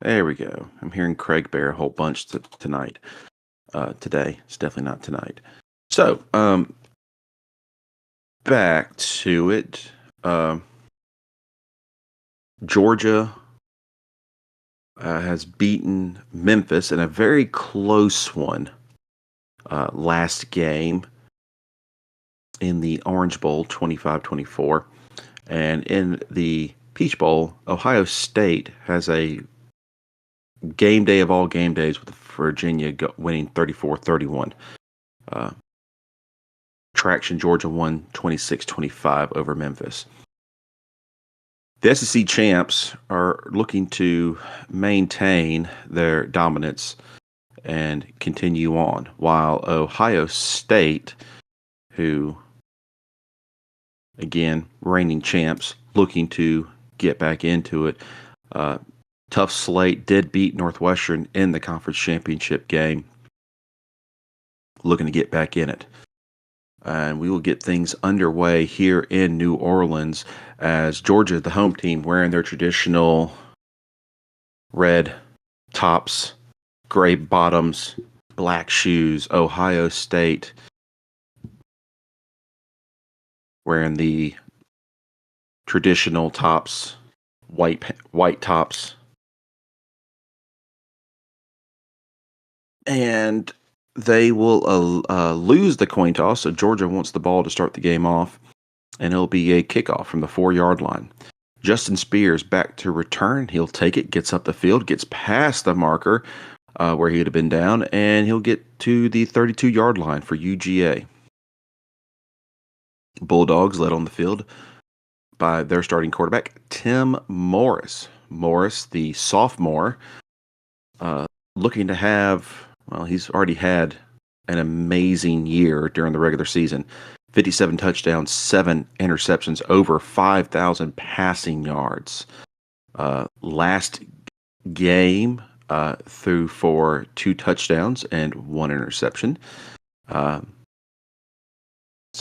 There we go. I'm hearing Craig Bear a whole bunch tonight. Today. It's definitely not tonight. So, back to it. Georgia has beaten Memphis in a very close one last game in the Orange Bowl 25-24. And in the Peach Bowl, Ohio State has a game day of all game days with Virginia winning 34-31. Traction Georgia won 26-25 over Memphis. The SEC champs are looking to maintain their dominance and continue on, while Ohio State, who, again, reigning champs, looking to get back into it. Tough slate, did beat Northwestern in the conference championship game, looking to get back in it. And we will get things underway here in New Orleans as Georgia, the home team, wearing their traditional red tops, gray bottoms, black shoes. Ohio State wearing the traditional tops, white tops. And they will lose the coin toss, so Georgia wants the ball to start the game off, and it'll be a kickoff from the 4-yard line. Justin Spears back to return. He'll take it, gets up the field, gets past the marker where he would have been down, and he'll get to the 32-yard line for UGA. Bulldogs led on the field by their starting quarterback, Tim Morris. Morris, the sophomore, looking to have... Well, he's already had an amazing year during the regular season. 57 touchdowns, 7 interceptions, over 5,000 passing yards. Last game threw for 2 touchdowns and 1 interception. So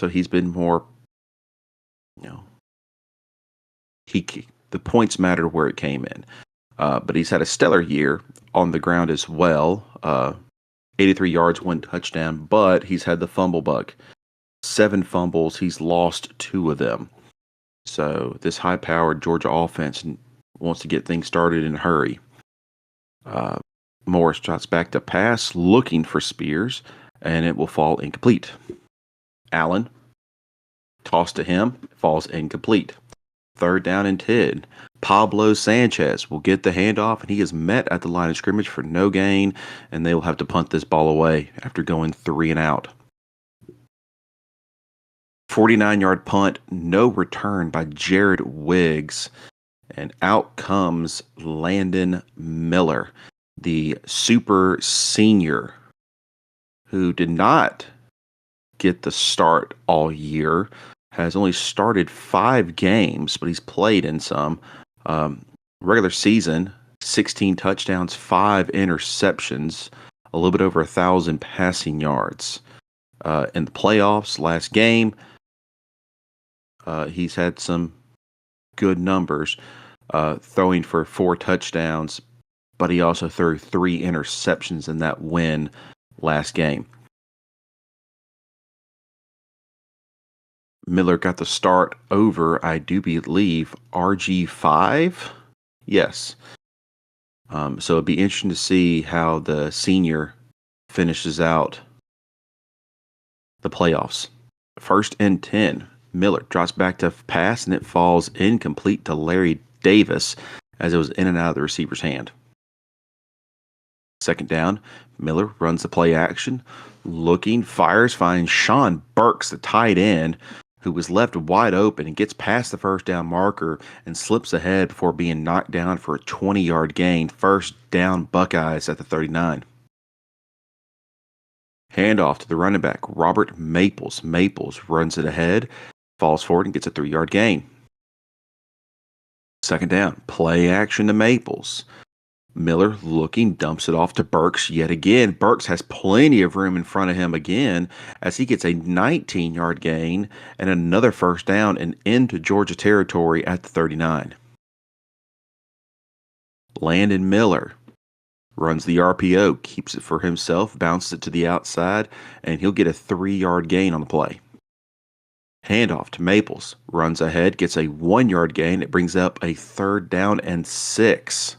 he's been more, the points mattered where it came in. But he's had a stellar year on the ground as well. 83 yards, 1 touchdown, but he's had the fumble bug. 7 fumbles, he's lost 2 of them. So this high-powered Georgia offense wants to get things started in a hurry. Morris shots back to pass, looking for Spears, and it will fall incomplete. Allen, toss to him, falls incomplete. 3rd down and 10. Pablo Sanchez will get the handoff, and he is met at the line of scrimmage for no gain, and they will have to punt this ball away after going 3 and out. 49-yard punt, no return by Jared Wiggs, and out comes Landon Miller, the super senior, who did not get the start all year, has only started 5 games, but he's played in some. Regular season, 16 touchdowns, 5 interceptions, a little bit over 1,000 passing yards. In the playoffs, last game, he's had some good numbers, throwing for 4 touchdowns, but he also threw 3 interceptions in that win last game. Miller got the start over, I do believe, RG5. Yes. So it'd be interesting to see how the senior finishes out the playoffs. 1st and 10. Miller drops back to pass, and it falls incomplete to Larry Davis as it was in and out of the receiver's hand. 2nd down. Miller runs the play action, looking, fires, finds Sean Burks, the tight end, who was left wide open and gets past the 1st down marker and slips ahead before being knocked down for a 20-yard gain. 1st down Buckeyes at the 39. Handoff to the running back, Robert Maples. Maples runs it ahead, falls forward, and gets a 3-yard gain. 2nd down, play action to Maples. Miller looking, dumps it off to Burks yet again. Burks has plenty of room in front of him again as he gets a 19-yard gain and another 1st down and into Georgia territory at the 39. Landon Miller runs the RPO, keeps it for himself, bounces it to the outside, and he'll get a 3-yard gain on the play. Handoff to Maples, runs ahead, gets a 1-yard gain. It brings up a 3rd down and 6.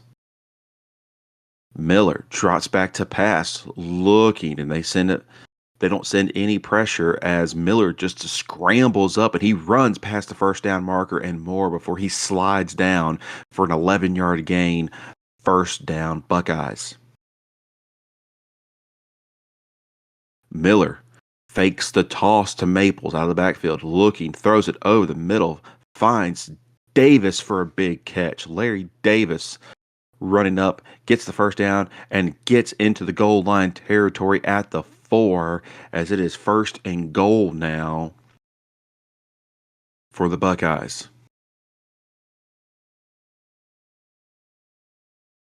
Miller trots back to pass, looking, and they don't send any pressure as Miller just scrambles up and he runs past the 1st down marker and more before he slides down for an 11-yard gain. 1st down, Buckeyes. Miller fakes the toss to Maples out of the backfield, looking, throws it over the middle, finds Davis for a big catch. Larry Davis running up, gets the 1st down, and gets into the goal line territory at the 4 as it is 1st and goal now for the Buckeyes.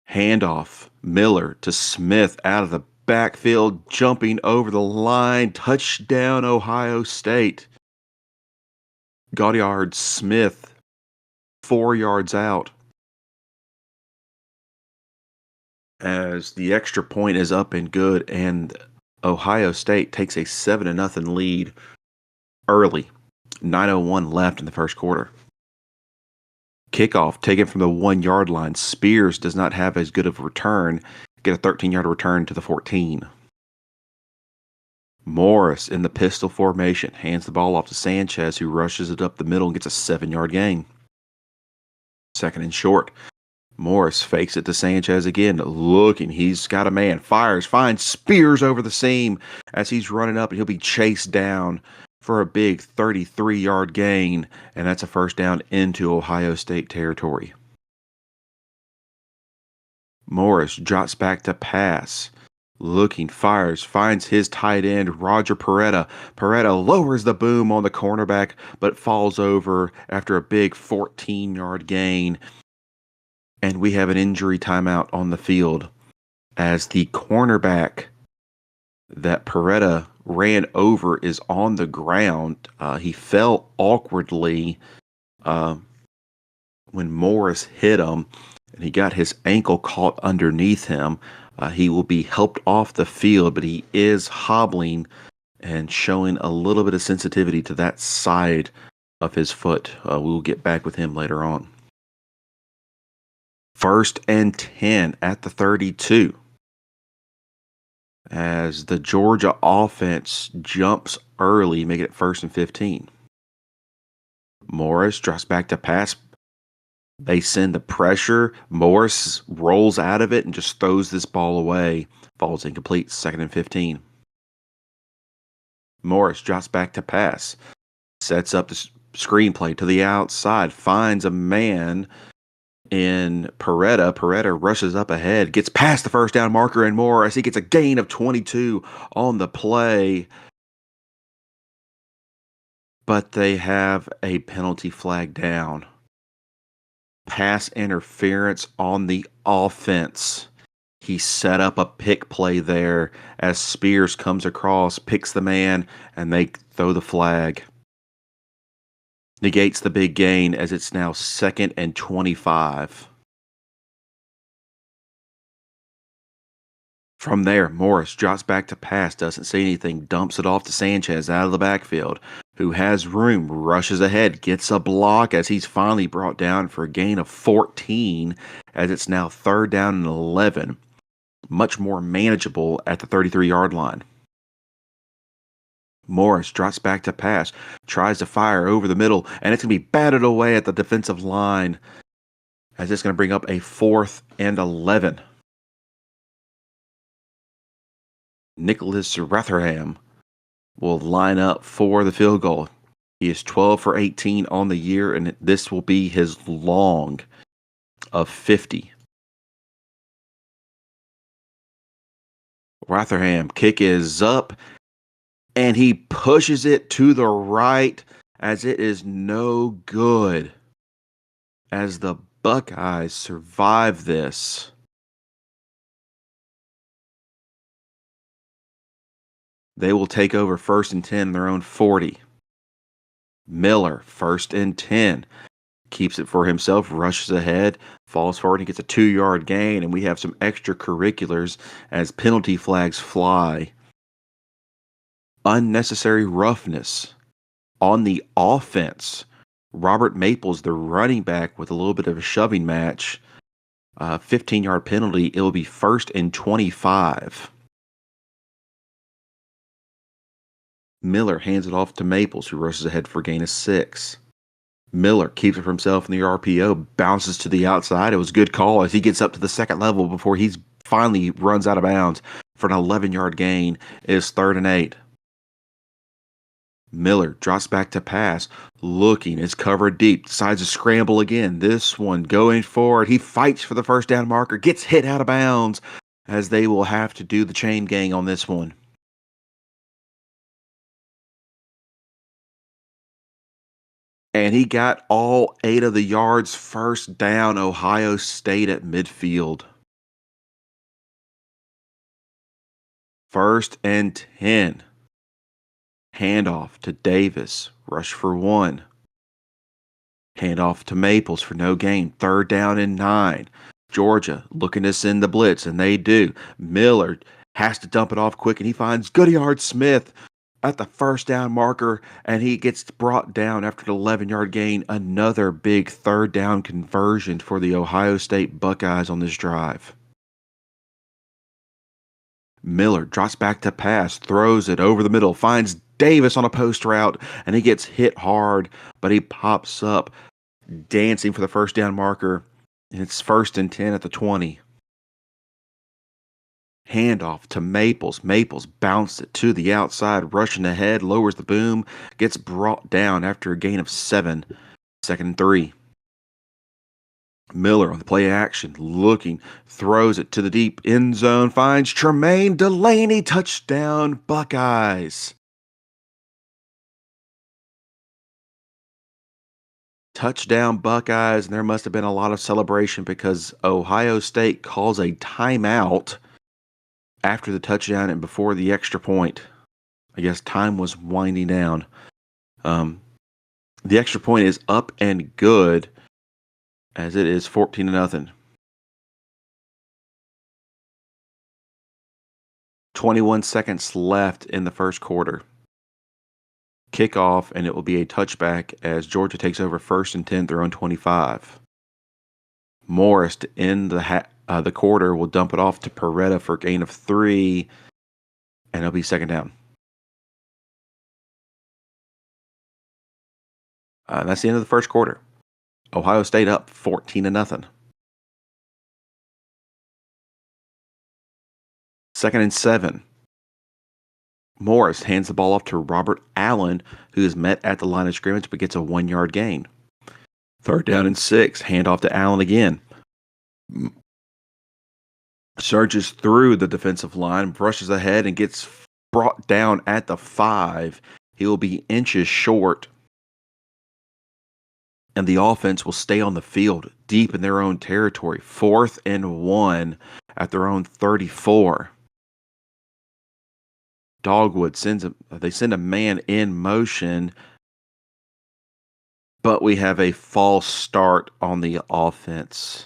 Handoff, Miller to Smith out of the backfield, jumping over the line. Touchdown, Ohio State. Gaudiard Smith, 4 yards out. As the extra point is up and good, and Ohio State takes a 7-0 lead early. 9:01 left in the 1st quarter. Kickoff taken from the 1-yard line. Spears does not have as good of a return. Get a 13-yard return to the 14. Morris in the pistol formation hands the ball off to Sanchez, who rushes it up the middle and gets a 7-yard gain. 2nd and short. Morris fakes it to Sanchez again, looking. He's got a man. Fires, finds Spears over the seam as he's running up, and he'll be chased down for a big 33-yard gain, and that's a 1st down into Ohio State territory. Morris drops back to pass. Looking, fires, finds his tight end, Roger Peretta. Peretta lowers the boom on the cornerback, but falls over after a big 14-yard gain. And we have an injury timeout on the field as the cornerback that Peretta ran over is on the ground. He fell awkwardly when Morris hit him, and he got his ankle caught underneath him. He will be helped off the field, but he is hobbling and showing a little bit of sensitivity to that side of his foot. We'll get back with him later on. 1st and 10 at the 32 as the Georgia offense jumps early, making it 1st and 15. Morris drops back to pass. They send the pressure. Morris rolls out of it and just throws this ball away. Falls incomplete. 2nd and 15. Morris drops back to pass. Sets up the screenplay to the outside. Finds a man in Peretta. Peretta rushes up ahead, gets past the 1st down marker and more as he gets a gain of 22 on the play. But they have a penalty flag down. Pass interference on the offense. He set up a pick play there as Spears comes across, picks the man, and they throw the flag. Negates the big gain as it's now 2nd and 25. From there, Morris drops back to pass, doesn't say anything, dumps it off to Sanchez out of the backfield, who has room, rushes ahead, gets a block as he's finally brought down for a gain of 14 as it's now 3rd down and 11. Much more manageable at the 33-yard line. Morris drops back to pass, tries to fire over the middle, and it's going to be batted away at the defensive line as it's going to bring up a 4th and 11. Nicholas Rotherham will line up for the field goal. He is 12 for 18 on the year, and this will be his long of 50. Rotherham, kick is up, and he pushes it to the right as it is no good. As the Buckeyes survive this. They will take over 1st and 10 in their own 40. Miller, 1st and 10. keeps it for himself, rushes ahead, falls forward, and gets a 2-yard gain. And we have some extracurriculars as penalty flags fly. Unnecessary roughness on the offense. Robert Maples, the running back, with a little bit of a shoving match. 15-yard penalty. It will be 1st and 25. Miller hands it off to Maples, who rushes ahead for a gain of 6. Miller keeps it for himself in the RPO, bounces to the outside. It was a good call as he gets up to the second level before he finally runs out of bounds for an 11-yard gain. It is 3rd and 8. Miller drops back to pass, looking, is covered deep, decides to scramble again. This one going forward. He fights for the first down marker, gets hit out of bounds as they will have to do the chain gang on this one. And he got all 8 of the yards. First down, Ohio State at midfield. 1st and 10. Handoff to Davis. Rush for 1. Handoff to Maples for no gain. 3rd down and 9. Georgia looking to send the blitz, and they do. Miller has to dump it off quick, and he finds Goodyear Smith at the first down marker, and he gets brought down after an 11-yard gain. Another big 3rd down conversion for the Ohio State Buckeyes on this drive. Miller drops back to pass, throws it over the middle, finds Davis on a post route, and he gets hit hard, but he pops up dancing for the first down marker, and it's 1st and 10 at the 20. Handoff to Maples. Maples bounced it to the outside, rushing ahead, lowers the boom, gets brought down after a gain of 7. 2nd and 3. Miller on the play action, looking, throws it to the deep end zone, finds Tremaine Delaney. Touchdown, Buckeyes. Touchdown, Buckeyes, and there must have been a lot of celebration because Ohio State calls a timeout after the touchdown and before the extra point. I guess time was winding down. The extra point is up and good as it is 14-0. 21 seconds left in the first quarter. Kickoff, and it will be a touchback as Georgia takes over 1st and 10 their own 25. Morris to end the quarter will dump it off to Peretta for a gain of 3, and it'll be 2nd down. That's the end of the first quarter. Ohio State up 14-0. 2nd and 7. Morris hands the ball off to Robert Allen, who is met at the line of scrimmage but gets a 1-yard gain. 3rd down and 6. Handoff to Allen again. Surges through the defensive line, brushes ahead, and gets brought down at the 5. He will be inches short, and the offense will stay on the field deep in their own territory. 4th and 1 at their own 34. Dogwood send a man in motion, but we have a false start on the offense,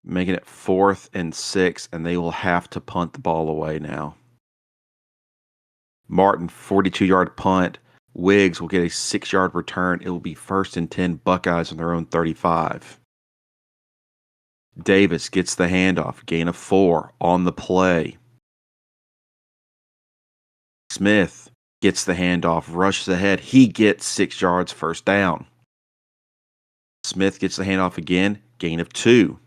making it 4th and 6, and they will have to punt the ball away now. Martin, 42-yard punt. Wiggs will get a 6-yard return. It will be 1st and 10 Buckeyes on their own 35. Davis gets the handoff, gain of 4 on the play. Smith gets the handoff, rushes ahead. He gets 6 yards, 1st down. Smith gets the handoff again, gain of 2.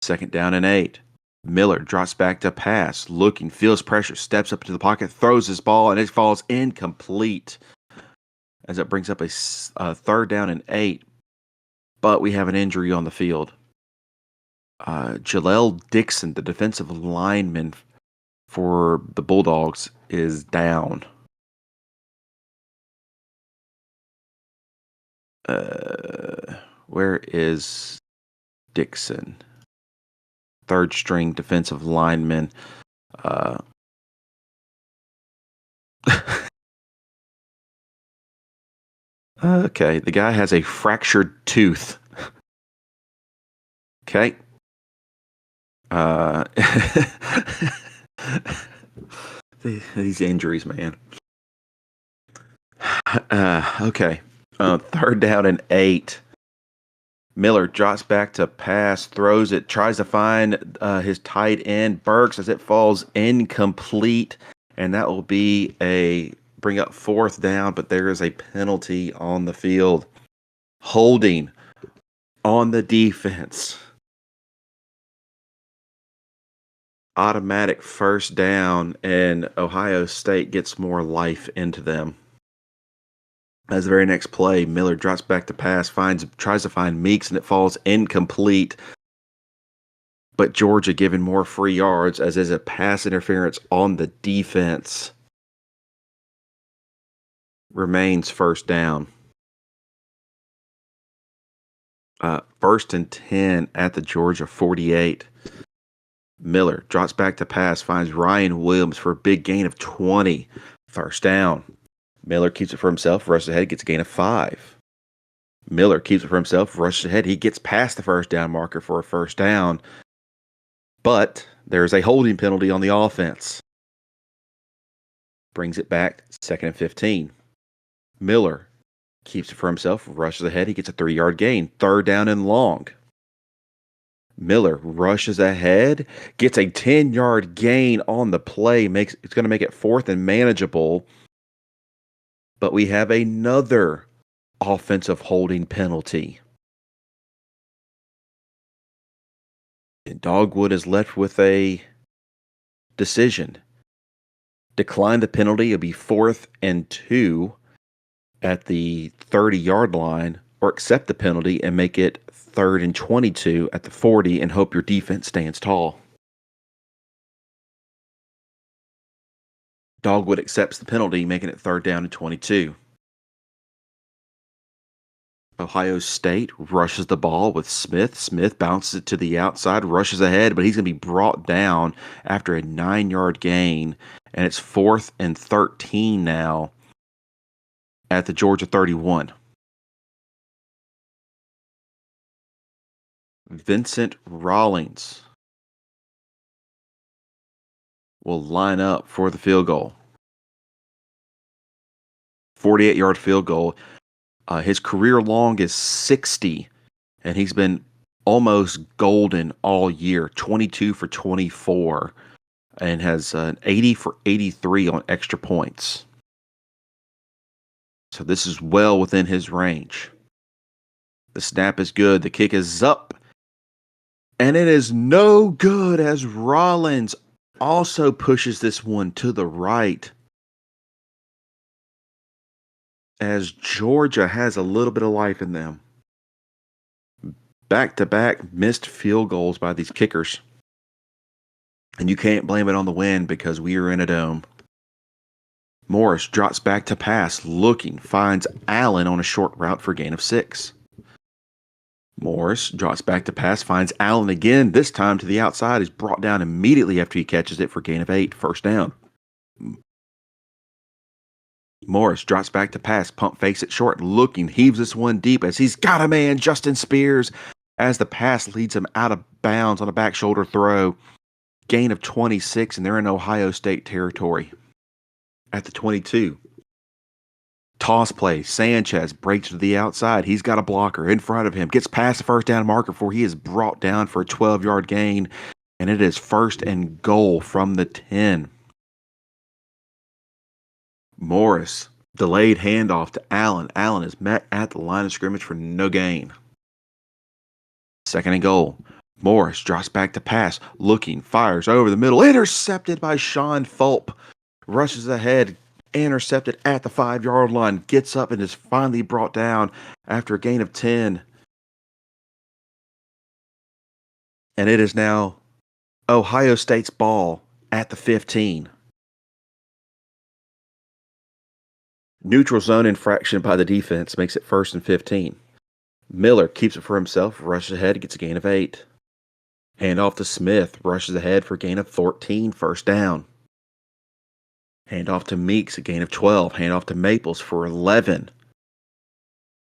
2nd down and 8. Miller drops back to pass, looking, feels pressure, steps up to the pocket, throws his ball, and it falls incomplete as it brings up a 3rd down and 8. But we have an injury on the field. Jaleel Dixon, the defensive lineman for the Bulldogs, is down. Where is Dixon? 3rd string defensive lineman. Okay, the guy has a fractured tooth. Okay. Uh, these injuries, man. Okay. Third down and 8. Miller drops back to pass, throws it, tries to find his tight end, Burks, as it falls incomplete. And that will be a bring up fourth down, but there is a penalty on the field. Holding on the defense. Automatic first down, and Ohio State gets more life into them. As the very next play, Miller drops back to pass, tries to find Meeks, and it falls incomplete. But Georgia given more free yards, as is a pass interference on the defense. Remains first down. First and 10 at the Georgia 48. Miller drops back to pass, finds Ryan Williams for a big gain of 20. First down. Miller keeps it for himself, rushes ahead, gets a gain of 5. Miller keeps it for himself, rushes ahead. He gets past the first down marker for a first down. But there's a holding penalty on the offense. Brings it back, second and 15. Miller keeps it for himself, rushes ahead. He gets a 3-yard gain. Third down and long. Miller rushes ahead, gets a 10-yard gain on the play. It's going to make it fourth and manageable. But we have another offensive holding penalty. And Dogwood is left with a decision. Decline the penalty. It'll be 4th and 2 at the 30-yard line, or accept the penalty and make it 3rd and 22 at the 40 and hope your defense stands tall. Dogwood accepts the penalty, making it 3rd down and 22. Ohio State rushes the ball with Smith. Smith bounces it to the outside, rushes ahead, but he's going to be brought down after a 9-yard gain, and it's 4th and 13 now at the Georgia 31. Vincent Rawlings will line up for the field goal. 48-yard field goal. His career long is 60, and he's been almost golden all year, 22 for 24, and has an 80 for 83 on extra points. So this is well within his range. The snap is good. The kick is up, and it is no good, as Rollins also pushes this one to the right, as Georgia has a little bit of life in them. Back-to-back missed field goals by these kickers. And you can't blame it on the wind because we are in a dome. Morris drops back to pass, finds Allen on a short route for a gain of 6. Morris drops back to pass, finds Allen again, this time to the outside. He's brought down immediately after he catches it for a gain of 8, first down. Morris drops back to pass, pump fakes it short, heaves this one deep as he's got a man, Justin Spears, as the pass leads him out of bounds on a back shoulder throw. Gain of 26, and they're in Ohio State territory. At the 22. Toss play, Sanchez breaks to the outside. He's got a blocker in front of him, gets past the first down marker before he is brought down for a 12-yard gain, and it is 1st and goal from the 10. Morris, delayed handoff to Allen. Allen is met at the line of scrimmage for no gain. 2nd and goal. Morris drops back to pass, fires over the middle, intercepted by Sean Fulp. Rushes ahead, intercepted at the 5-yard line, gets up and is finally brought down after a gain of 10. And it is now Ohio State's ball at the 15. Neutral zone infraction by the defense makes it 1st and 15. Miller keeps it for himself, rushes ahead, gets a gain of 8. Handoff to Smith, rushes ahead for a gain of 14, first down. Handoff to Meeks, a gain of 12. Handoff to Maples for 11.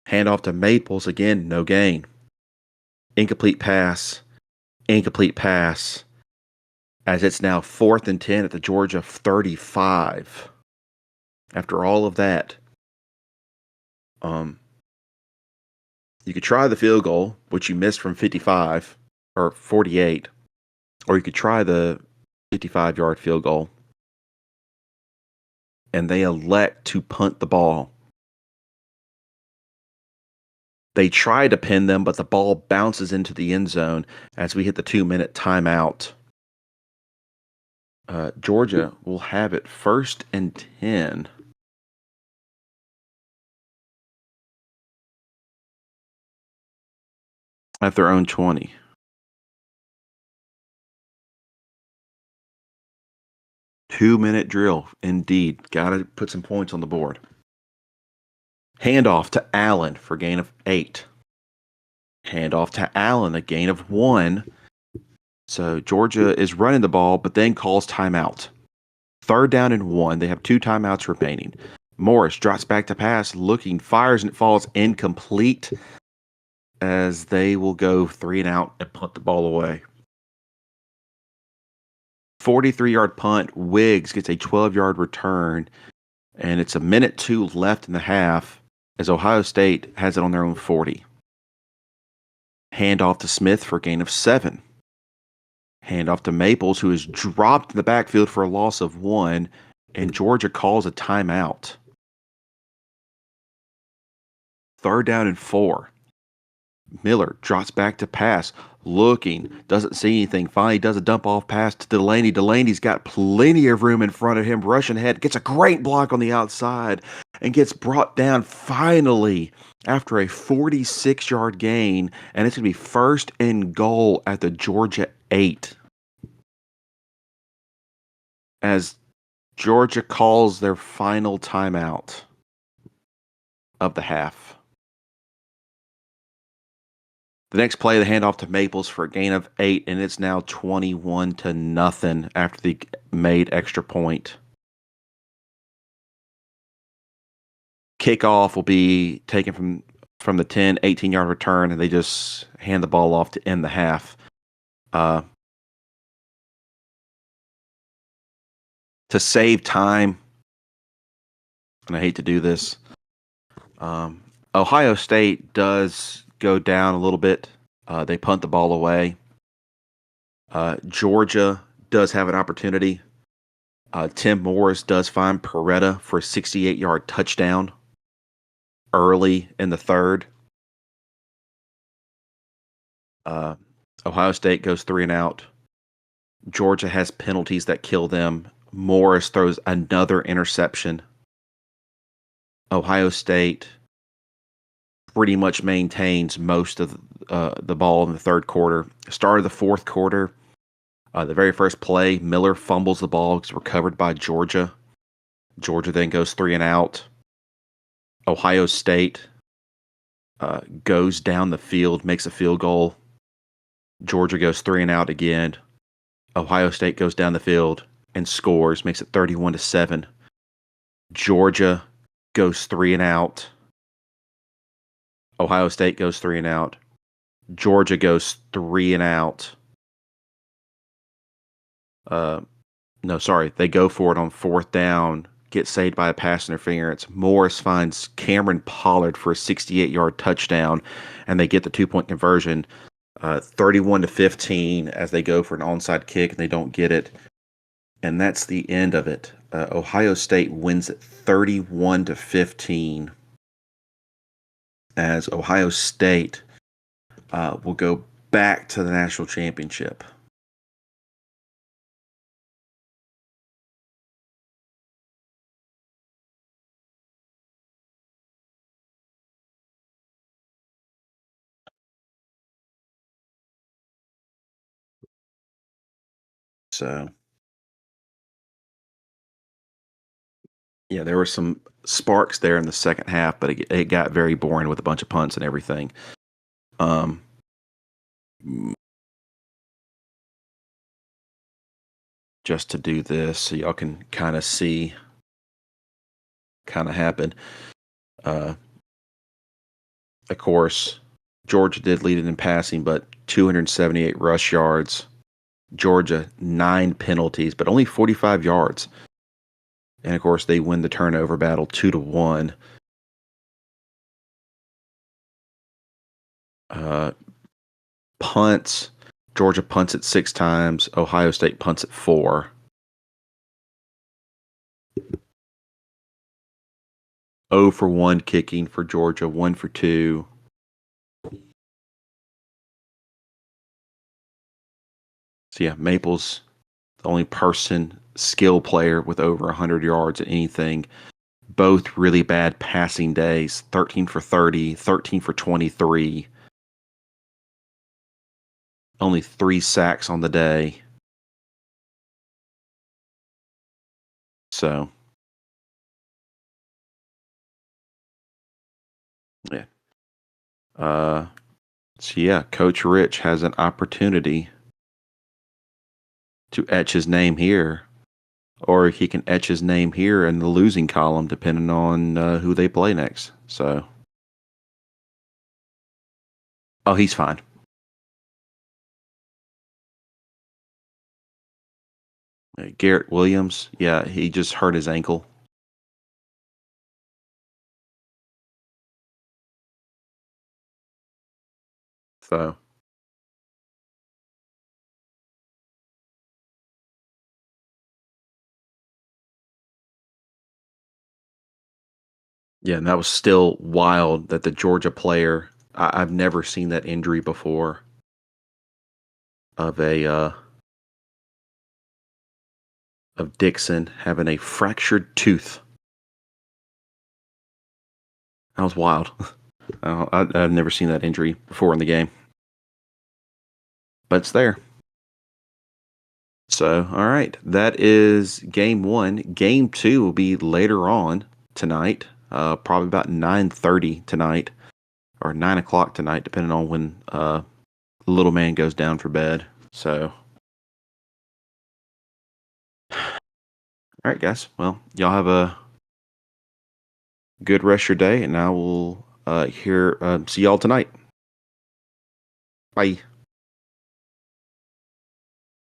Handoff to Maples again, no gain. Incomplete pass, incomplete pass, as it's now 4th and 10 at the Georgia 35. After all of that, you could try the field goal, which you missed from 55 or 48, or you could try the 55-yard field goal. And they elect to punt the ball. They try to pin them, but the ball bounces into the end zone as we hit the 2-minute timeout. Georgia will have it 1st and 10. At their own 20. Two-minute drill, indeed. Got to put some points on the board. Handoff to Allen for a gain of 8. Handoff to Allen, a gain of 1. So Georgia is running the ball, but then calls timeout. 3rd down and 1. They have 2 timeouts remaining. Morris drops back to pass, looking, fires, and it falls incomplete as they will go 3 and out and punt the ball away. 43-yard punt. Wiggs gets a 12-yard return, and it's 1:02 left in the half as Ohio State has it on their own 40. Handoff to Smith for a gain of 7. Handoff to Maples, who is dropped in the backfield for a loss of 1, and Georgia calls a timeout. 3rd down and 4. Miller drops back to pass, looking, doesn't see anything. Finally does a dump off pass to Delaney. Delaney's got plenty of room in front of him, rushing ahead, gets a great block on the outside, and gets brought down finally after a 46-yard gain, and it's going to be 1st and goal at the Georgia 8. As Georgia calls their final timeout of the half. The next play, the handoff to Maples for a gain of 8, and it's now 21-0 after the made extra point. Kickoff will be taken from the 10, 18-yard return, and they just hand the ball off to end the half. To save time, and I hate to do this, Ohio State does go down a little bit. They punt the ball away. Georgia does have an opportunity. Tim Morris does find Peretta for a 68-yard touchdown early in the 3rd. Ohio State goes 3 and out. Georgia has penalties that kill them. Morris throws another interception. Ohio State pretty much maintains most of the ball in the 3rd quarter. Start of the 4th quarter, the very first play, Miller fumbles the ball. It's recovered by Georgia. Georgia then goes 3 and out. Ohio State goes down the field, makes a field goal. Georgia goes 3 and out again. Ohio State goes down the field and scores, makes it 31-7. Georgia goes 3 and out. Ohio State goes 3 and out. Georgia goes 3 and out. They go for it on 4th down, get saved by a pass interference. Morris finds Cameron Pollard for a 68-yard touchdown, and they get the 2-point conversion, 31-15, as they go for an onside kick, and they don't get it. And that's the end of it. Ohio State wins it 31-15, as Ohio State will go back to the national championship. So, yeah, there were some sparks there in the second half, but it got very boring with a bunch of punts and everything. Just to do this so y'all can kind of see kind of happen. Of course, Georgia did lead it in passing, but 278 rush yards. Georgia, 9 penalties, but only 45 yards. And of course, they win the turnover battle 2-1. Punts. Georgia punts it 6 times. Ohio State punts it 4. 0 for 1 kicking for Georgia, 1 for 2. So yeah, Maples, the only skill player with over 100 yards at anything. Both really bad passing days, 13 for 30, 13 for 23. Only 3 sacks on the day. So, yeah. So yeah, Coach Rich has an opportunity to etch his name here, or he can etch his name here in the losing column, depending on who they play next. So, oh, he's fine. Garrett Williams, yeah, he just hurt his ankle. So, yeah, and that was still wild that the Georgia player, I've never seen that injury before of of Dixon having a fractured tooth. That was wild. I've never seen that injury before in the game, but it's there. So, all right, that is game 1. Game 2 will be later on tonight, probably about 9:30 tonight, or 9 o'clock tonight, depending on when little man goes down for bed. So, all right, guys. Well, y'all have a good rest of your day, and I will see y'all tonight. Bye.